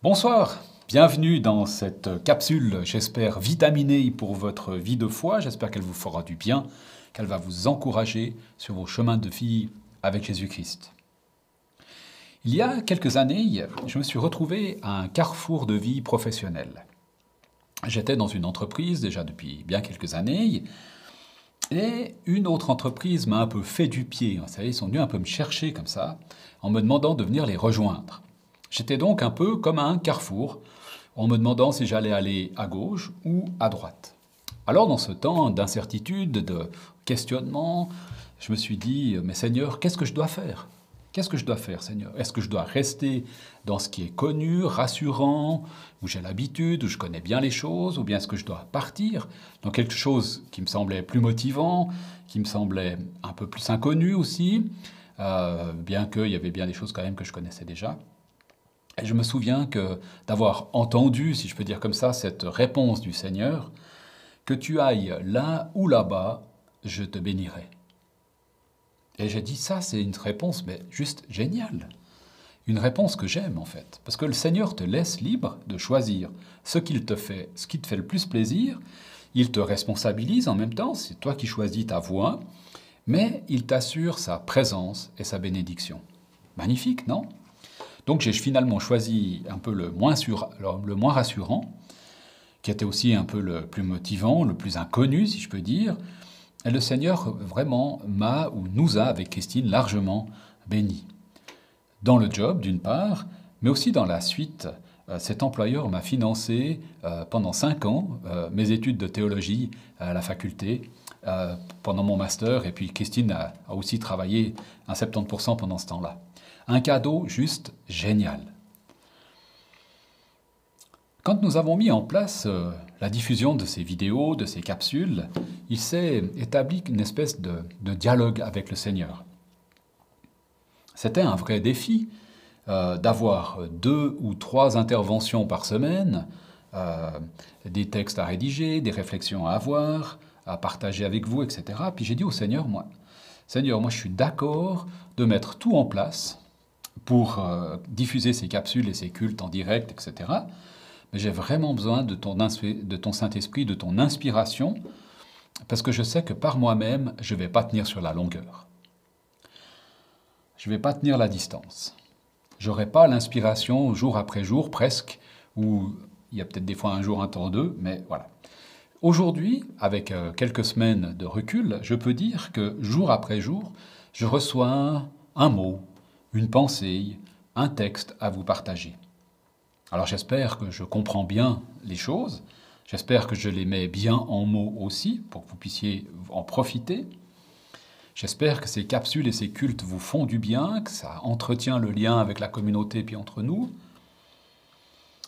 Bonsoir, bienvenue dans cette capsule, j'espère vitaminée pour votre vie de foi, j'espère qu'elle vous fera du bien, qu'elle va vous encourager sur vos chemins de vie avec Jésus-Christ. Il y a quelques années, je me suis retrouvé à un carrefour de vie professionnelle. J'étais dans une entreprise déjà depuis bien quelques années, et une autre entreprise m'a un peu fait du pied. Vous savez, ils sont venus un peu me chercher comme ça, en me demandant de venir les rejoindre. J'étais donc un peu comme à un carrefour, en me demandant si j'allais aller à gauche ou à droite. Alors dans ce temps d'incertitude, de questionnement, je me suis dit, mais Seigneur, qu'est-ce que je dois faire ? Qu'est-ce que je dois faire, Seigneur? Est-ce que je dois rester dans ce qui est connu, rassurant, où j'ai l'habitude, où je connais bien les choses, ou bien est-ce que je dois partir dans quelque chose qui me semblait plus motivant, qui me semblait un peu plus inconnu aussi, bien qu'il y avait bien des choses quand même que je connaissais déjà. Et je me souviens d'avoir entendu, si je peux dire comme ça, cette réponse du Seigneur, que tu ailles là ou là-bas, je te bénirai. Et j'ai dit, ça c'est une réponse mais juste géniale. Une réponse que j'aime en fait. Parce que le Seigneur te laisse libre de choisir ce qui te fait le plus plaisir. Il te responsabilise en même temps, c'est toi qui choisis ta voie, mais il t'assure sa présence et sa bénédiction. Magnifique, non ? Donc j'ai finalement choisi un peu le moins rassurant, qui était aussi un peu le plus motivant, le plus inconnu si je peux dire. Et le Seigneur vraiment nous a, avec Christine, largement bénis. Dans le job, d'une part, mais aussi dans la suite, cet employeur m'a financé pendant 5 ans mes études de théologie à la faculté, pendant mon master, et puis Christine a aussi travaillé à 70% pendant ce temps-là. Un cadeau juste génial. Quand nous avons mis en place la diffusion de ces vidéos, de ces capsules, il s'est établi une espèce de dialogue avec le Seigneur. C'était un vrai défi d'avoir 2 ou 3 interventions par semaine, des textes à rédiger, des réflexions à avoir, à partager avec vous, etc. Puis j'ai dit au Seigneur, moi je suis d'accord de mettre tout en place pour diffuser ces capsules et ces cultes en direct, etc. Mais j'ai vraiment besoin de ton Saint-Esprit, de ton inspiration, parce que je sais que par moi-même, je ne vais pas tenir sur la longueur. Je ne vais pas tenir la distance. Je n'aurai pas l'inspiration jour après jour, presque, ou il y a peut-être des fois un jour, un temps, deux, mais voilà. Aujourd'hui, avec quelques semaines de recul, je peux dire que jour après jour, je reçois un mot, une pensée, un texte à vous partager. Alors j'espère que je comprends bien les choses, j'espère que je les mets bien en mots aussi, pour que vous puissiez en profiter. J'espère que ces capsules et ces cultes vous font du bien, que ça entretient le lien avec la communauté puis entre nous.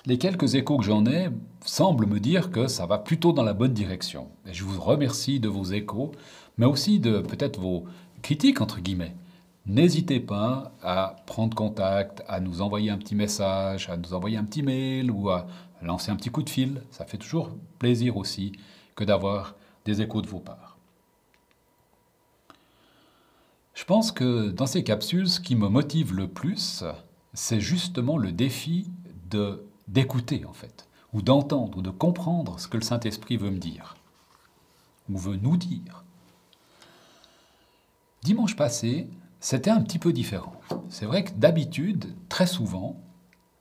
Les quelques échos que j'en ai semblent me dire que ça va plutôt dans la bonne direction. Et je vous remercie de vos échos, mais aussi de peut-être vos critiques, entre guillemets. N'hésitez pas à prendre contact, à nous envoyer un petit message, à nous envoyer un petit mail ou à lancer un petit coup de fil. Ça fait toujours plaisir aussi que d'avoir des échos de vos parts. Je pense que dans ces capsules, ce qui me motive le plus, c'est justement le défi d'écouter en fait, ou d'entendre, ou de comprendre ce que le Saint-Esprit veut me dire, ou veut nous dire. Dimanche passé, c'était un petit peu différent. C'est vrai que d'habitude, très souvent,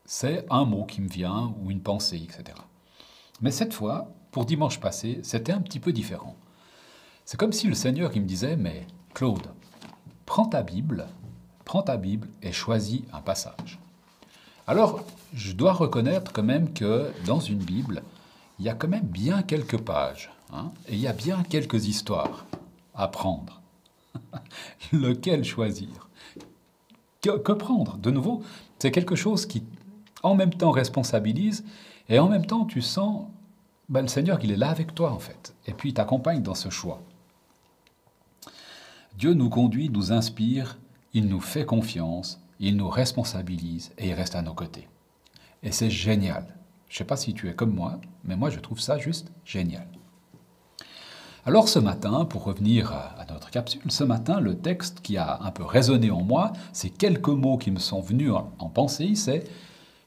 c'est un mot qui me vient, ou une pensée, etc. Mais cette fois, pour dimanche passé, c'était un petit peu différent. C'est comme si le Seigneur il me disait, mais Claude, prends ta Bible et choisis un passage. Alors, je dois reconnaître quand même que dans une Bible, il y a quand même bien quelques pages, et il y a bien quelques histoires à prendre. Lequel choisir? Que prendre? De nouveau, c'est quelque chose qui, en même temps, responsabilise, et en même temps, tu sens, le Seigneur, il est là avec toi, en fait, et puis il t'accompagne dans ce choix. Dieu nous conduit, nous inspire, il nous fait confiance, il nous responsabilise, et il reste à nos côtés. Et c'est génial. Je ne sais pas si tu es comme moi, mais moi, je trouve ça juste génial. Alors ce matin, pour revenir à notre capsule, ce matin, le texte qui a un peu résonné en moi, c'est quelques mots qui me sont venus en pensée, c'est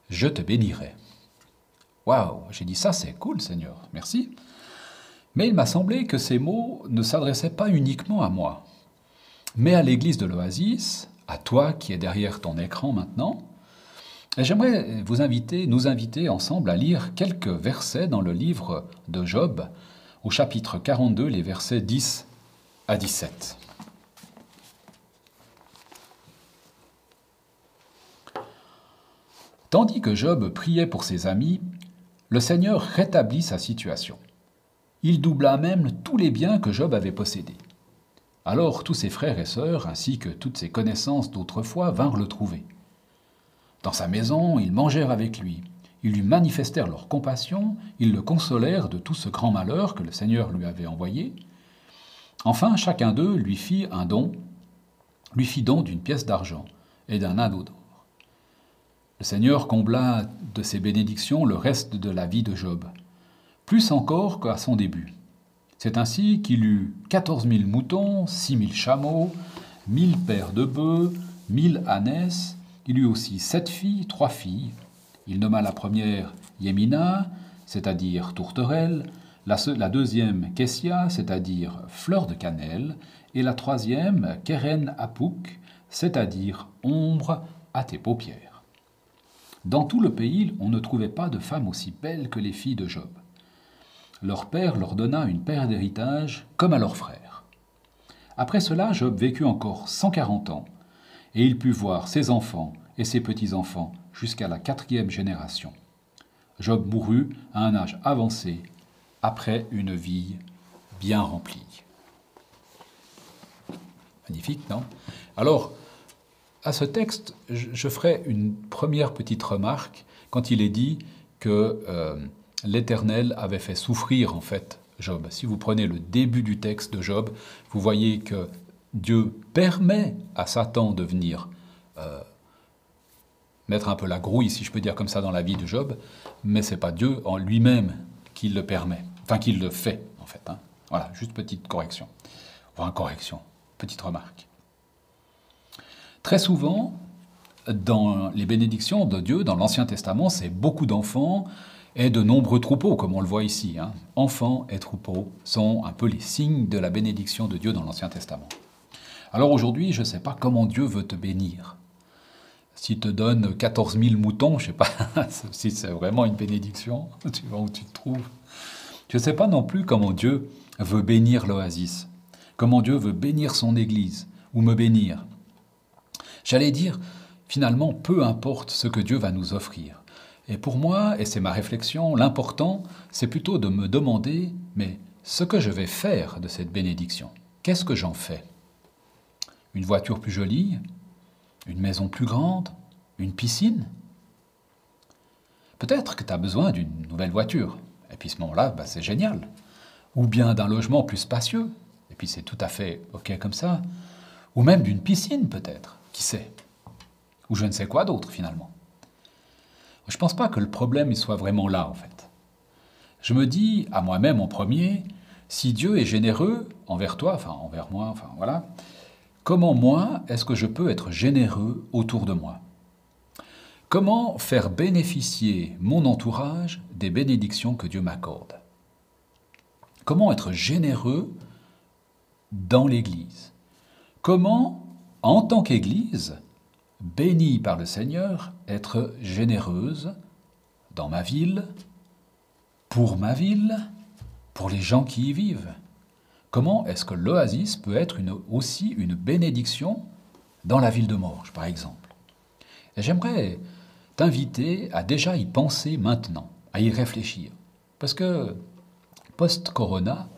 je te bénirai. Waouh, j'ai dit ça, c'est cool, Seigneur, merci. Mais il m'a semblé que ces mots ne s'adressaient pas uniquement à moi, mais à l'église de l'Oasis, à toi qui es derrière ton écran maintenant. Et j'aimerais nous inviter ensemble à lire quelques versets dans le livre de Job, au chapitre 42, les versets 10 à 17. Tandis que Job priait pour ses amis, le Seigneur rétablit sa situation. Il doubla même tous les biens que Job avait possédés. Alors tous ses frères et sœurs, ainsi que toutes ses connaissances d'autrefois, vinrent le trouver. Dans sa maison, ils mangèrent avec lui. Ils lui manifestèrent leur compassion, ils le consolèrent de tout ce grand malheur que le Seigneur lui avait envoyé. Enfin, chacun d'eux lui fit don d'une pièce d'argent et d'un anneau d'or. Le Seigneur combla de ses bénédictions le reste de la vie de Job, plus encore qu'à son début. C'est ainsi qu'il eut 14 000 moutons, 6 000 chameaux, 1000 paires de bœufs, 1000 ânesses. Il eut aussi 7 filles, 3 filles. Il nomma la première Yémina, c'est-à-dire tourterelle, la deuxième Kessia, c'est-à-dire fleur de cannelle, et la troisième Keren Apuk, c'est-à-dire ombre à tes paupières. Dans tout le pays, on ne trouvait pas de femme aussi belle que les filles de Job. Leur père leur donna une paire d'héritage comme à leurs frères. Après cela, Job vécut encore 140 ans, et il put voir ses enfants et ses petits-enfants jusqu'à la 4e génération. Job mourut à un âge avancé, après une vie bien remplie. Magnifique, non? Alors, à ce texte, je ferai une première petite remarque quand il est dit que l'Éternel avait fait souffrir en fait Job. Si vous prenez le début du texte de Job, vous voyez que Dieu permet à Satan de venir mettre un peu la grouille, si je peux dire comme ça, dans la vie de Job, mais ce n'est pas Dieu en lui-même qui le permet, enfin qui le fait en fait. Hein. Voilà, juste petite correction. Enfin, correction, petite remarque. Très souvent, dans les bénédictions de Dieu, dans l'Ancien Testament, c'est beaucoup d'enfants et de nombreux troupeaux, comme on le voit ici. Hein. Enfants et troupeaux sont un peu les signes de la bénédiction de Dieu dans l'Ancien Testament. Alors aujourd'hui, je ne sais pas comment Dieu veut te bénir. S'il te donne 14 000 moutons, je ne sais pas si c'est vraiment une bénédiction, tu vois où tu te trouves. Je ne sais pas non plus comment Dieu veut bénir l'Oasis, comment Dieu veut bénir son Église, ou me bénir. J'allais dire, finalement, peu importe ce que Dieu va nous offrir. Et pour moi, et c'est ma réflexion, l'important, c'est plutôt de me demander, mais ce que je vais faire de cette bénédiction, qu'est-ce que j'en fais? Une voiture plus jolie? Une maison plus grande? Une piscine? Peut-être que tu as besoin d'une nouvelle voiture, et puis à ce moment-là, c'est génial. Ou bien d'un logement plus spacieux, et puis c'est tout à fait OK comme ça. Ou même d'une piscine peut-être. Qui sait? Ou je ne sais quoi d'autre, finalement. Je ne pense pas que le problème il soit vraiment là, en fait. Je me dis, à moi-même en premier, si Dieu est généreux envers toi, enfin envers moi, enfin voilà, comment moi, est-ce que je peux être généreux autour de moi? Comment faire bénéficier mon entourage des bénédictions que Dieu m'accorde? Comment être généreux dans l'Église? Comment, en tant qu'Église, bénie par le Seigneur, être généreuse dans ma ville, pour les gens qui y vivent? Comment est-ce que l'Oasis peut être aussi une bénédiction dans la ville de Morges, par exemple? Et j'aimerais t'inviter à déjà y penser maintenant, à y réfléchir. Parce que, post-corona,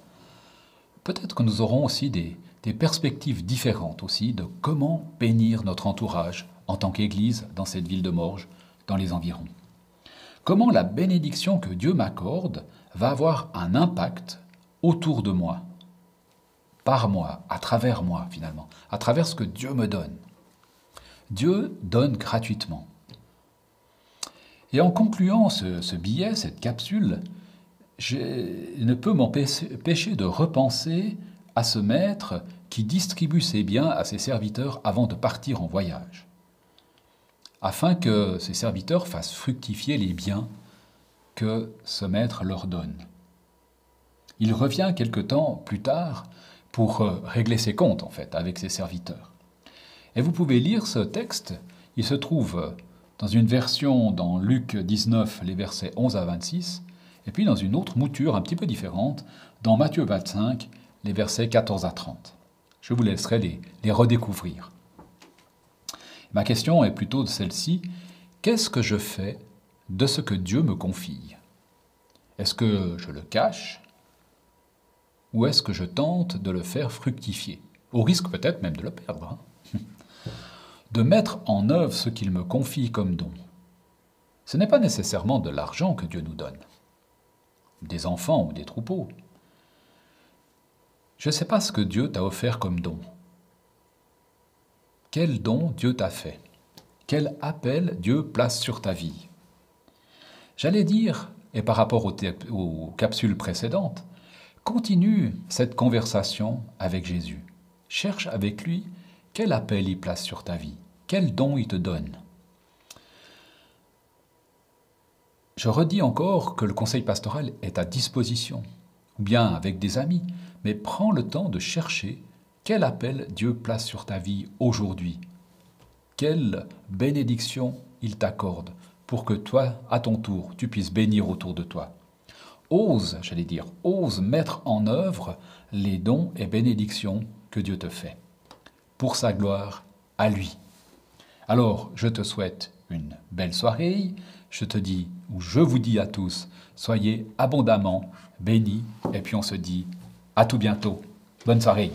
peut-être que nous aurons aussi des perspectives différentes aussi de comment bénir notre entourage en tant qu'Église dans cette ville de Morges, dans les environs. Comment la bénédiction que Dieu m'accorde va avoir un impact autour de moi, par moi, à travers moi finalement, à travers ce que Dieu me donne. Dieu donne gratuitement. Et en concluant ce billet, cette capsule, je ne peux m'empêcher de repenser à ce maître qui distribue ses biens à ses serviteurs avant de partir en voyage. afin que ses serviteurs fassent fructifier les biens que ce maître leur donne. Il revient quelque temps plus tard pour régler ses comptes, en fait, avec ses serviteurs. Et vous pouvez lire ce texte, il se trouve dans une version dans Luc 19, les versets 11 à 26, et puis dans une autre mouture un petit peu différente, dans Matthieu 25, les versets 14 à 30. Je vous laisserai les redécouvrir. Ma question est plutôt de celle-ci. Qu'est-ce que je fais de ce que Dieu me confie? Est-ce que je le cache? Ou est-ce que je tente de le faire fructifier? Au risque peut-être même de le perdre. De mettre en œuvre ce qu'il me confie comme don. Ce n'est pas nécessairement de l'argent que Dieu nous donne, des enfants ou des troupeaux. Je ne sais pas ce que Dieu t'a offert comme don. Quel don Dieu t'a fait? Quel appel Dieu place sur ta vie? J'allais dire, et par rapport aux capsules précédentes, continue cette conversation avec Jésus. Cherche avec lui quel appel il place sur ta vie, quel don il te donne. Je redis encore que le conseil pastoral est à disposition, ou bien avec des amis, mais prends le temps de chercher quel appel Dieu place sur ta vie aujourd'hui, quelle bénédiction il t'accorde pour que toi, à ton tour, tu puisses bénir autour de toi. Ose mettre en œuvre les dons et bénédictions que Dieu te fait, pour sa gloire à lui. Alors, je te souhaite une belle soirée, je vous dis à tous, soyez abondamment bénis, et puis on se dit à tout bientôt. Bonne soirée.